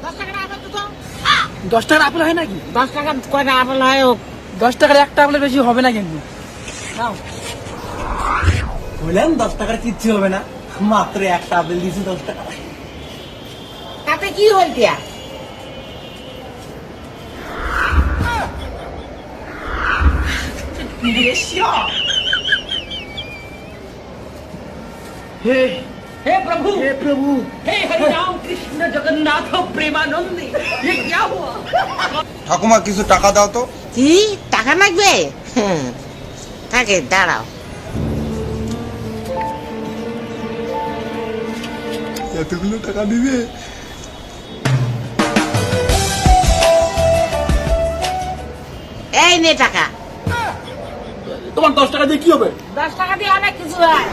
10 টাকার আপেল হয় নাকি? 10 টাকা কয়টা আপেল হয়? 10 টাকার একটা আপেলের বেশি হবে না কিন্তু। বললাম 10 টাকার কিচ্ছু হবে না, মাত্র একটা আপেল দিয়েছি 10 টাকা। তাতে কি হইতে? हे प्रभु, हे हरि राम कृष्ण जगन्नाथ प्रेमानंदी, ये क्या हुआ? ঠাকুমা কিছু টাকা দাও তো। কি টাকা লাগবে? থাকে, দাঁড়াও। এতগুলো টাকা দিবে? এই নে টাকা। তোমার 10 টাকা দিয়ে কি হবে? 10 টাকা দিয়ে অনেক কিছু হয়।